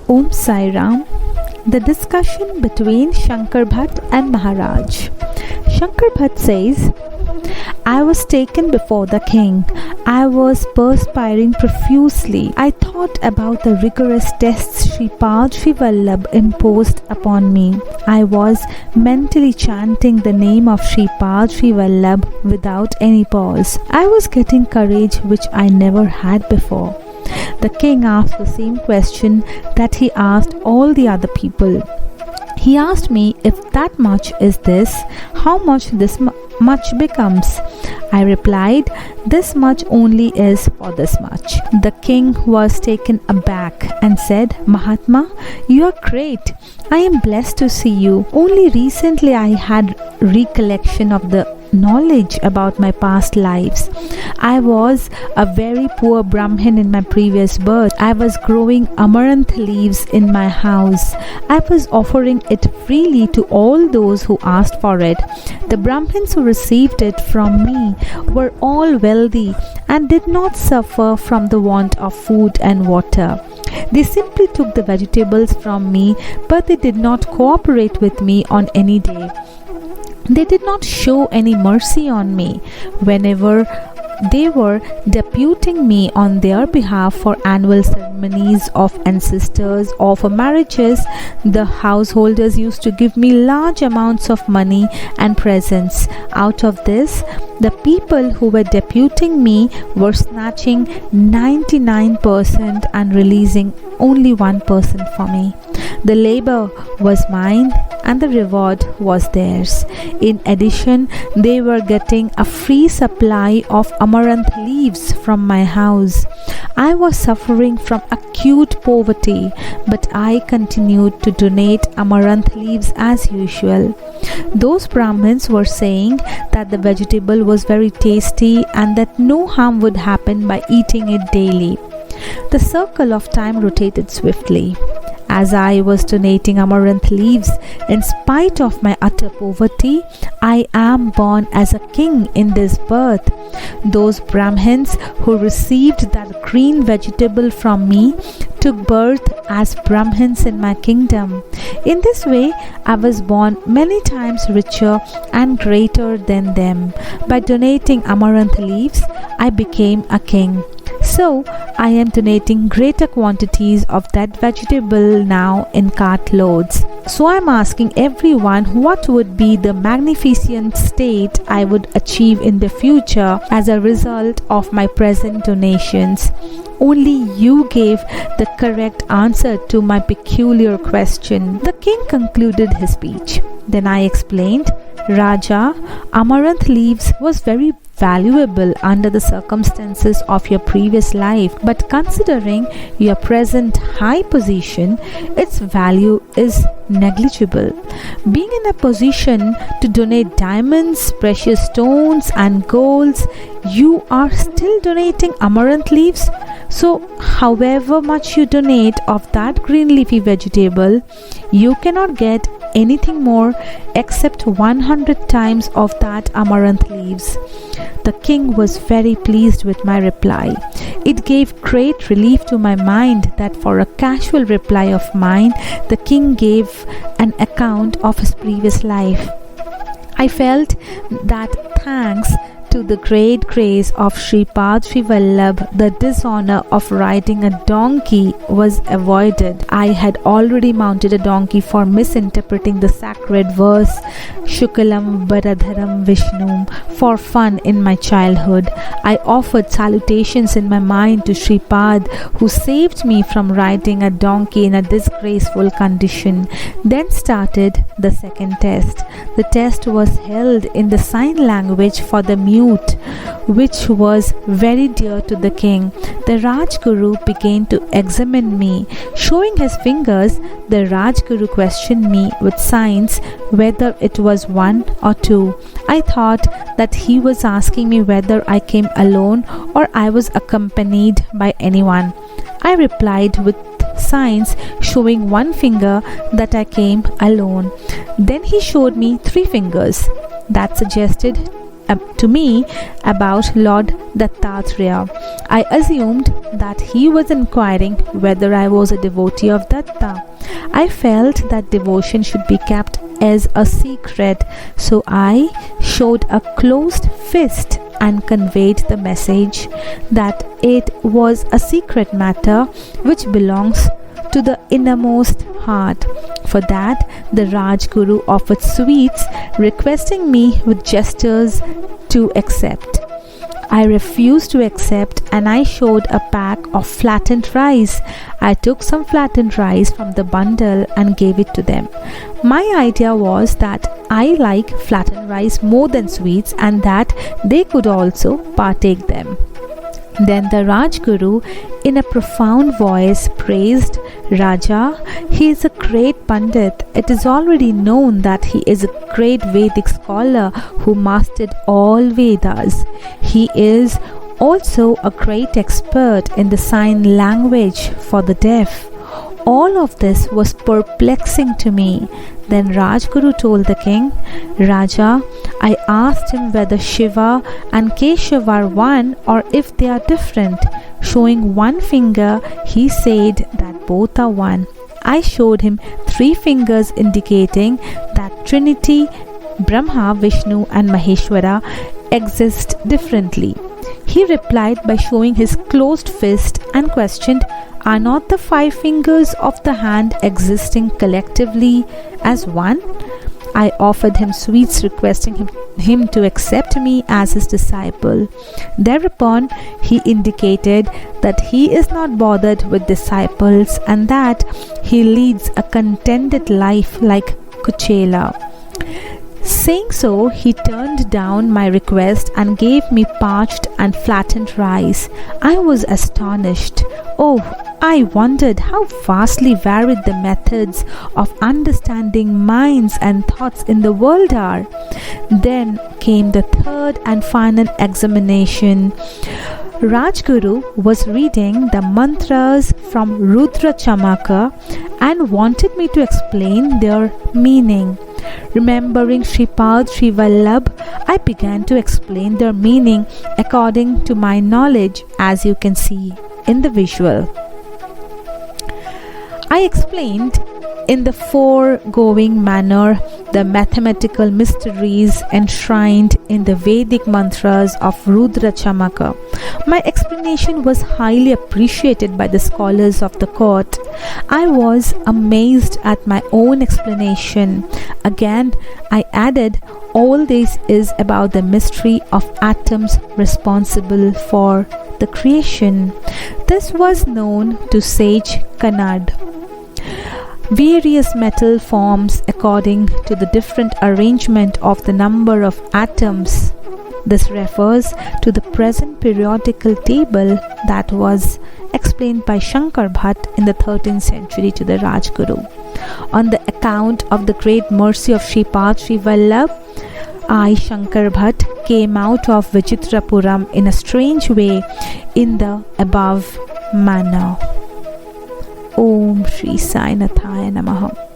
Om Sai Ram. The discussion between Shankar Bhatt and Maharaj. Shankar Bhatt says, I was taken before the king. I was perspiring profusely. I thought about the rigorous tests Sripada Srivallabha imposed upon me. I was mentally chanting the name of Sripada Srivallabha without any pause. I was getting courage which I never had before. The king asked the same question that he asked all the other people. He asked me, if that much is this, how much this much becomes? I replied, this much only is for this much. The king was taken aback and said, Mahatma, you are great. I am blessed to see you. Only recently I had recollection of the knowledge about my past lives. I was a very poor Brahmin in my previous birth. I was growing amaranth leaves in my house. I was offering it freely to all those who asked for it. The Brahmins who received it from me were all wealthy and did not suffer from the want of food and water. They simply took the vegetables from me, but they did not cooperate with me on any day. They did not show any mercy on me. Whenever they were deputing me on their behalf for annual ceremonies of ancestors or for marriages, the householders used to give me large amounts of money and presents. Out of this, the people who were deputing me were snatching 99% and releasing only 1% for me. The labor was mine and the reward was theirs. In addition, they were getting a free supply of amaranth leaves from my house. I was suffering from acute poverty, but I continued to donate amaranth leaves as usual. Those Brahmins were saying that the vegetable was very tasty and that no harm would happen by eating it daily. The circle of time rotated swiftly. As I was donating amaranth leaves, in spite of my utter poverty, I am born as a king in this birth. Those Brahmins who received that green vegetable from me took birth as Brahmins in my kingdom. In this way, I was born many times richer and greater than them. By donating amaranth leaves, I became a king. So, I am donating greater quantities of that vegetable now in cartloads. So, I am asking everyone what would be the magnificent state I would achieve in the future as a result of my present donations. Only you gave the correct answer to my peculiar question. The king concluded his speech. Then I explained, Raja, amaranth leaves was very valuable under the circumstances of your previous life, but considering your present high position, its value is negligible. Being in a position to donate diamonds, precious stones and golds, you are still donating amaranth leaves. So, however much you donate of that green leafy vegetable, you cannot get anything more except 100 times of that amaranth leaves. The king was very pleased with my reply. It gave great relief to my mind that for a casual reply of mine, the king gave an account of his previous life. I felt that thanks to the great grace of Sripada Srivallabha, the dishonor of riding a donkey was avoided. I had already mounted a donkey for misinterpreting the sacred verse Shukalam Varadharam Vishnum for fun in my childhood. I offered salutations in my mind to Sripad, who saved me from riding a donkey in a disgraceful condition. Then started the second test. The test was held in the sign language for the mute, which was very dear to the king. The Rajguru began to examine me. Showing his fingers, the Rajguru questioned me with signs whether it was 1 or 2. I thought that he was asking me whether I came alone or I was accompanied by anyone. I replied with signs showing 1 finger that I came alone. Then he showed me 3 fingers. That suggested to me about Lord Dattatreya. I assumed that he was inquiring whether I was a devotee of Datta. I felt that devotion should be kept as a secret, so I showed a closed fist and conveyed the message that it was a secret matter which belongs to the innermost heart. For that, the Rajguru offered sweets, requesting me with gestures to accept. I refused to accept, and I showed a pack of flattened rice. I took some flattened rice from the bundle and gave it to them. My idea was that I like flattened rice more than sweets and that they could also partake them. Then the Rajguru, in a profound voice, praised Raja. He is a great Pandit. It is already known that he is a great Vedic scholar who mastered all Vedas. He is also a great expert in the sign language for the deaf. All of this was perplexing to me. Then Rajguru told the king, Raja, I asked him whether Shiva and Keshava are one or if they are different. Showing one finger, he said that both are one. I showed him 3 fingers indicating that Trinity, Brahma, Vishnu and Maheshwara exist differently. He replied by showing his closed fist and questioned, are not the 5 fingers of the hand existing collectively as one? I offered him sweets, requesting him to accept me as his disciple. Thereupon he indicated that he is not bothered with disciples and that he leads a contented life like Kuchela. Saying so, he turned down my request and gave me parched and flattened rice. I was astonished. Oh, I wondered how vastly varied the methods of understanding minds and thoughts in the world are. Then came the third and final examination. Rajguru was reading the mantras from Rudra Chamaka and wanted me to explain their meaning. Remembering Sripada Srivallabha, I began to explain their meaning according to my knowledge, as you can see in the visual. I explained in the foregoing manner the mathematical mysteries enshrined in the Vedic mantras of Rudra Chamaka. My explanation was highly appreciated by the scholars of the court. I was amazed at my own explanation. Again, I added, all this is about the mystery of atoms responsible for the creation. This was known to sage Kannad. Various metal forms according to the different arrangement of the number of atoms. This refers to the present periodical table that was explained by Shankar Bhatt in the 13th century to the Rajguru. On the account of the great mercy of Sripada Srivallabha, I, Shankar Bhatt, came out of Vichitrapuram in a strange way in the above manner. Om Shri Sai Nathaya Namaha.